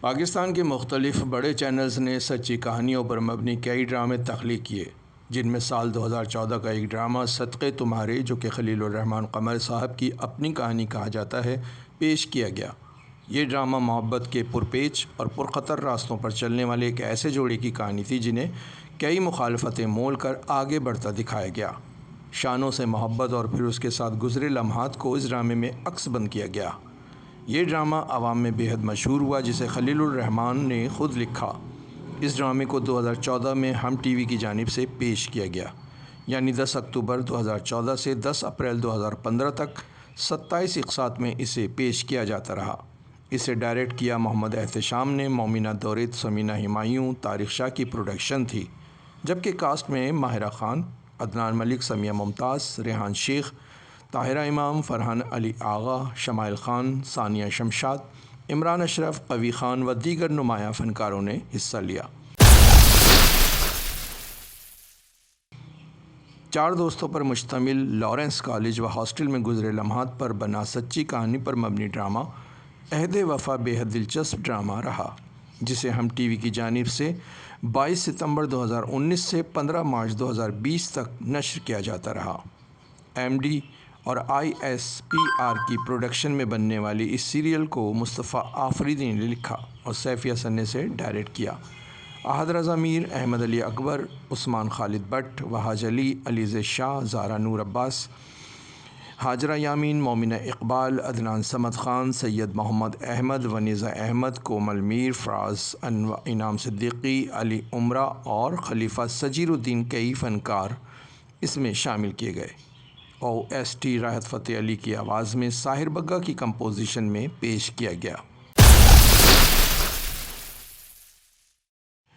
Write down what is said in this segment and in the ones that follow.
پاکستان کے مختلف بڑے چینلز نے سچی کہانیوں پر مبنی کئی ڈرامے تخلیق کیے، جن میں سال 2014 کا ایک ڈرامہ صدقے تمہارے، جو کہ خلیل الرحمن قمر صاحب کی اپنی کہانی کہا جاتا ہے، پیش کیا گیا۔ یہ ڈرامہ محبت کے پرپیچ اور پرخطر راستوں پر چلنے والے ایک ایسے جوڑے کی کہانی تھی جنہیں کئی مخالفتیں مول کر آگے بڑھتا دکھایا گیا۔ شانوں سے محبت اور پھر اس کے ساتھ گزرے لمحات کو اس ڈرامے میں عکس بند کیا گیا۔ یہ ڈرامہ عوام میں بے حد مشہور ہوا، جسے خلیل الرحمن نے خود لکھا۔ اس ڈرامے کو 2014 میں ہم ٹی وی کی جانب سے پیش کیا گیا، یعنی 10 اکتوبر 2014 سے 10 اپریل 2015 تک 27 اقساط میں اسے پیش کیا جاتا رہا۔ اسے ڈائریکٹ کیا محمد احتشام نے۔ مومنہ دورت، ثمینہ ہمایوں، طارق شاہ کی پروڈکشن تھی، جبکہ کاسٹ میں ماہرہ خان، عدنان ملک، سمیہ ممتاز، ریحان شیخ، طاہرہ امام، فرحان علی آغا، شمائل خان، ثانیہ شمشاد، عمران اشرف، قوی خان و دیگر نمایاں فنکاروں نے حصہ لیا۔ 4 دوستوں پر مشتمل لارنس کالج و ہاسٹل میں گزرے لمحات پر بنا سچی کہانی پر مبنی ڈرامہ عہد وفا بے حد دلچسپ ڈرامہ رہا، جسے ہم ٹی وی کی جانب سے 22 ستمبر 2019 سے 15 مارچ 2020 تک نشر کیا جاتا رہا۔ ایم ڈی اور آئی ایس پی آر کی پروڈکشن میں بننے والی اس سیریل کو مصطفیٰ آفریدی نے لکھا اور سیفی حسن نے اسے ڈائریکٹ کیا۔ احد رضا میر، احمد علی اکبر، عثمان خالد بٹ، وحاج علی، علیزے شاہ، زہرا نور عباس، ہاجرہ یامین، مومنہ اقبال، عدنان صمد خان، سید محمد احمد، ونیزہ احمد، کومل میر، فراز انعام صدیقی، علی عمرہ اور خلیفہ سجیر الدین کئی فنکار اس میں شامل کیے گئے۔ O S T Rahat Fateh Ali کی آواز میں ساحر بگا کی کمپوزیشن میں پیش کیا گیا۔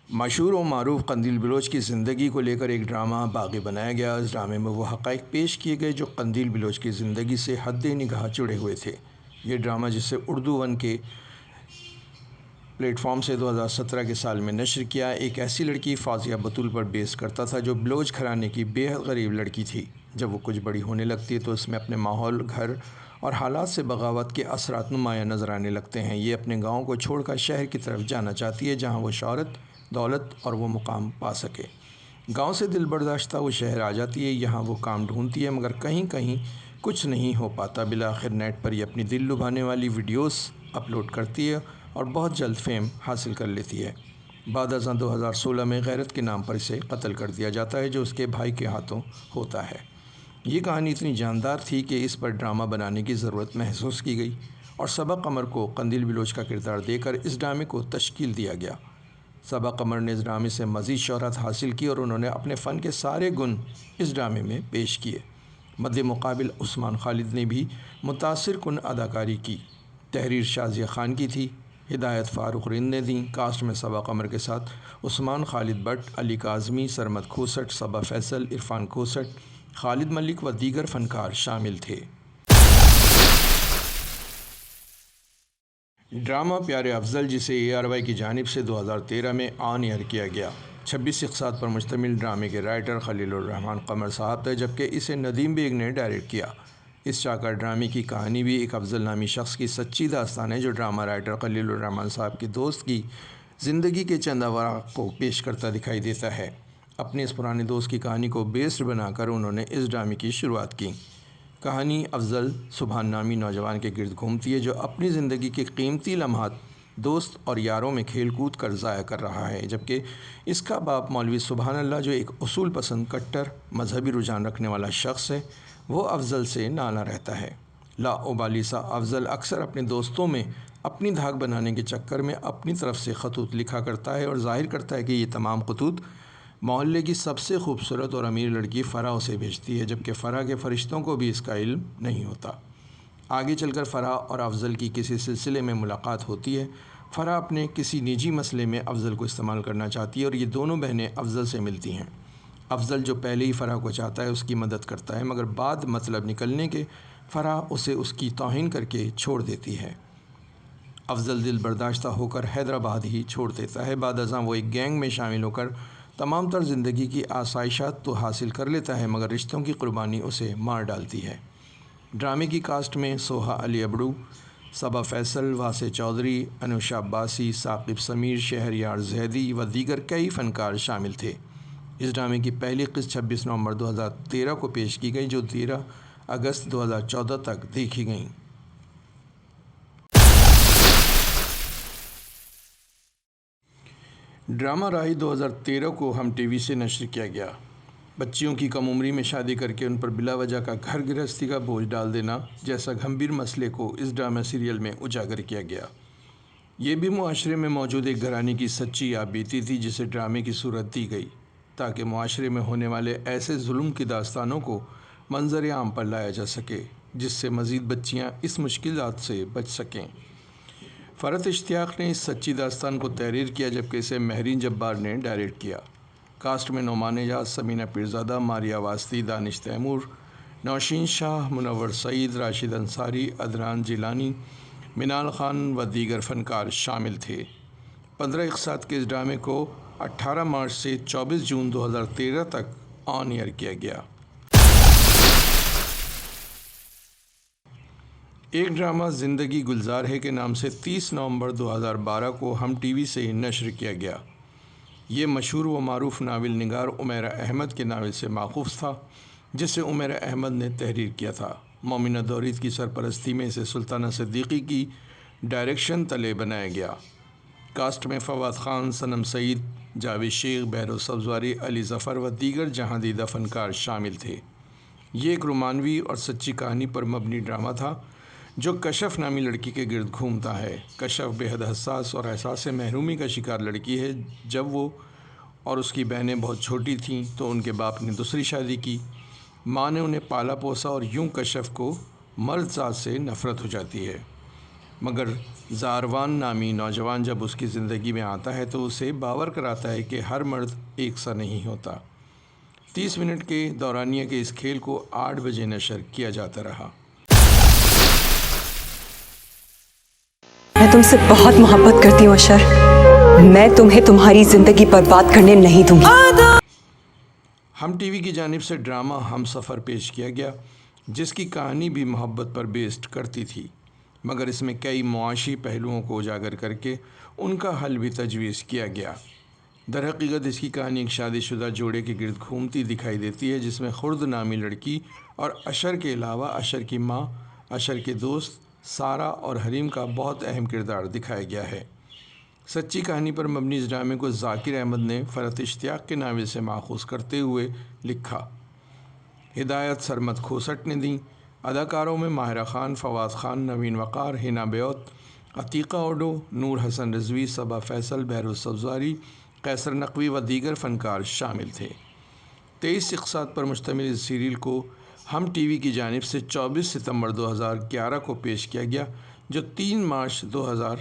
مشہور و معروف قندیل بلوچ کی زندگی کو لے کر ایک ڈرامہ باغی بنایا گیا۔ اس ڈرامے میں وہ حقائق پیش کیے گئے جو قندیل بلوچ کی زندگی سے حد نگاہ جڑے ہوئے تھے۔ یہ ڈرامہ، جسے اردو ون کے پلیٹ فارم سے 2017 کے سال میں نشر کیا، ایک ایسی لڑکی فاضیہ بتول پر بیس کرتا تھا جو بلوچ گھرانے کی بے حد غریب لڑکی تھی۔ جب وہ کچھ بڑی ہونے لگتی ہے تو اس میں اپنے ماحول، گھر اور حالات سے بغاوت کے اثرات نمایاں نظر آنے لگتے ہیں۔ یہ اپنے گاؤں کو چھوڑ کر شہر کی طرف جانا چاہتی ہے، جہاں وہ شہرت، دولت اور وہ مقام پا سکے۔ گاؤں سے دل برداشتہ وہ شہر آ جاتی ہے۔ یہاں وہ کام ڈھونڈتی ہے، مگر کہیں کچھ نہیں ہو پاتا۔ بالآخر نیٹ پر یہ اپنی دل لبھانے والی ویڈیوز اپلوڈ کرتی ہے اور بہت جلد فیم حاصل کر لیتی ہے۔ بعد ازاں 2016 میں غیرت کے نام پر اسے قتل کر دیا جاتا ہے، جو اس کے بھائی کے ہاتھوں ہوتا ہے۔ یہ کہانی اتنی جاندار تھی کہ اس پر ڈرامہ بنانے کی ضرورت محسوس کی گئی اور صبا قمر کو قندیل بلوچ کا کردار دے کر اس ڈرامے کو تشکیل دیا گیا۔ صبا قمر نے اس ڈرامے سے مزید شہرت حاصل کی اور انہوں نے اپنے فن کے سارے گن اس ڈرامے میں پیش کیے۔ مد مقابل عثمان خالد نے بھی متاثر کن اداکاری کی۔ تحریر شازیہ خان کی تھی، ہدایت فاروق رند نے دیں۔ کاسٹ میں صبا قمر کے ساتھ عثمان خالد بٹ، علی کاظمی، سرمد کھوسٹ، صبا فیصل، عرفان کھوسٹ، خالد ملک و دیگر فنکار شامل تھے۔ ڈرامہ پیارے افضل، جسے اے آر وائی کی جانب سے 2013 میں آن ایئر کیا گیا، 26 اقساط پر مشتمل ڈرامے کے رائٹر خلیل الرحمن قمر صاحب تھے، جبکہ اسے ندیم بیگ نے ڈائریکٹ کیا۔ اس شاہکار ڈرامے کی کہانی بھی ایک افضل نامی شخص کی سچی داستان ہے، جو ڈرامہ رائٹر خلیل الرحمن صاحب کے دوست کی زندگی کے چند اوراق کو پیش کرتا دکھائی دیتا ہے۔ اپنے اس پرانے دوست کی کہانی کو بیسڈ بنا کر انہوں نے اس ڈرامے کی شروعات کی۔ کہانی افضل سبحان نامی نوجوان کے گرد گھومتی ہے، جو اپنی زندگی کے قیمتی لمحات دوست اور یاروں میں کھیل کود کر ضائع کر رہا ہے، جبکہ اس کا باپ مولوی سبحان اللہ، جو ایک اصول پسند، کٹر مذہبی رجحان رکھنے والا شخص ہے، وہ افضل سے نالاں رہتا ہے۔ لاابالی سا افضل اکثر اپنے دوستوں میں اپنی دھاک بنانے کے چکر میں اپنی طرف سے خطوط لکھا کرتا ہے اور ظاہر کرتا ہے کہ یہ تمام خطوط محلے کی سب سے خوبصورت اور امیر لڑکی فرح اسے بھیجتی ہے، جبکہ فرح کے فرشتوں کو بھی اس کا علم نہیں ہوتا۔ آگے چل کر فرح اور افضل کی کسی سلسلے میں ملاقات ہوتی ہے۔ فرح اپنے کسی نجی مسئلے میں افضل کو استعمال کرنا چاہتی ہے اور یہ دونوں بہنیں افضل سے ملتی ہیں۔ افضل، جو پہلے ہی فرح کو چاہتا ہے، اس کی مدد کرتا ہے، مگر بعد مطلب نکلنے کے فرح اسے اس کی توہین کر کے چھوڑ دیتی ہے۔ افضل دل برداشتہ ہو کر حیدرآباد ہی چھوڑ دیتا ہے۔ بعد ازاں وہ ایک گینگ میں شامل ہو کر تمام تر زندگی کی آسائشات تو حاصل کر لیتا ہے، مگر رشتوں کی قربانی اسے مار ڈالتی ہے۔ ڈرامے کی کاسٹ میں سوہا علی ابڑو، صبا فیصل، واسع چودھری، انوشا عباسی، ثاقب سمیر، شہریار زیدی و دیگر کئی فنکار شامل تھے۔ اس ڈرامے کی پہلی قسط 26 نومبر 2013 کو پیش کی گئی، جو 13 اگست 2014 تک دیکھی گئیں۔ ڈرامہ راہی 2013 کو ہم ٹی وی سے نشر کیا گیا۔ بچیوں کی کم عمری میں شادی کر کے ان پر بلا وجہ کا گھر گرہستی کا بوجھ ڈال دینا جیسا گھمبیر مسئلے کو اس ڈرامہ سیریل میں اجاگر کیا گیا۔ یہ بھی معاشرے میں موجود ایک گھرانے کی سچی یا بیتی تھی جسے ڈرامے کی صورت دی گئی تاکہ معاشرے میں ہونے والے ایسے ظلم کی داستانوں کو منظر عام پر لایا جا سکے جس سے مزید بچیاں اس مشکلات سے بچ سکیں۔ فرحت اشتیاق نے اس سچی داستان کو تحریر کیا جبکہ اسے مہرین جبار نے ڈائریکٹ کیا۔ کاسٹ میں نعمان اعجاز، سمینہ پیرزادہ، ماریہ واسطی، دانش تیمور، نوشین شاہ، منور سعید، راشد انصاری، عدنان جیلانی، منال خان و دیگر فنکار شامل تھے۔ 15 اقساط کے اس ڈرامے کو 18 مارچ سے 24 جون 2013 تک آن ایئر کیا گیا۔ ایک ڈرامہ زندگی گلزار ہے کے نام سے 30 نومبر 2012 کو ہم ٹی وی سے نشر کیا گیا۔ یہ مشہور و معروف ناول نگار عمیرہ احمد کے ناول سے ماخوذ تھا جسے عمیرہ احمد نے تحریر کیا تھا۔ مومنہ دورید کی سرپرستی میں اسے سلطانہ صدیقی کی ڈائریکشن تلے بنایا گیا۔ کاسٹ میں فواد خان، صنم سعید، جاوید شیخ، بہروز سبزواری، علی ظفر و دیگر جہاں دیدہ فنکار شامل تھے۔ یہ ایک رومانوی اور سچی کہانی پر مبنی ڈرامہ تھا جو کشف نامی لڑکی کے گرد گھومتا ہے۔ کشف بے حد حساس اور احساس محرومی کا شکار لڑکی ہے۔ جب وہ اور اس کی بہنیں بہت چھوٹی تھیں تو ان کے باپ نے دوسری شادی کی۔ ماں نے انہیں پالا پوسا اور یوں کشف کو مرد ذات سے نفرت ہو جاتی ہے، مگر زاروان نامی نوجوان جب اس کی زندگی میں آتا ہے تو اسے باور کراتا ہے کہ ہر مرد ایک سا نہیں ہوتا۔ 30 منٹ کے دورانیے کے اس کھیل کو 8 بجے نشر کیا جاتا رہا۔ میں تم سے بہت محبت کرتی ہوں اشر۔ میں تمہیں تمہاری زندگی برباد کرنے نہیں دوں گی۔ ہم ٹی وی کی جانب سے ڈرامہ ہم سفر پیش کیا گیا جس کی کہانی بھی محبت پر بیسڈ کرتی تھی، مگر اس میں کئی معاشی پہلوؤں کو اجاگر کر کے ان کا حل بھی تجویز کیا گیا۔ در حقیقت اس کی کہانی ایک شادی شدہ جوڑے کے گرد گھومتی دکھائی دیتی ہے جس میں خرد نامی لڑکی اور اشر کے علاوہ اشر کی ماں، اشر کے دوست سارہ اور حریم کا بہت اہم کردار دکھایا گیا ہے۔ سچی کہانی پر مبنی اس ڈرامے کو ذاکر احمد نے فرحت اشتیاق کے ناول سے ماخوذ کرتے ہوئے لکھا۔ ہدایت سرمد کھوسٹ نے دی۔ اداکاروں میں ماہرہ خان، فواد خان، نوین وقار، ہنا بیوت، عتیقہ اوڈو، نور حسن رضوی، صبا فیصل، بہروز سبزواری، قیصر نقوی و دیگر فنکار شامل تھے۔ 23 اقساط پر مشتمل اس سیریل کو ہم ٹی وی کی جانب سے 24 ستمبر 2011 کو پیش کیا گیا جو 3 مارچ 2000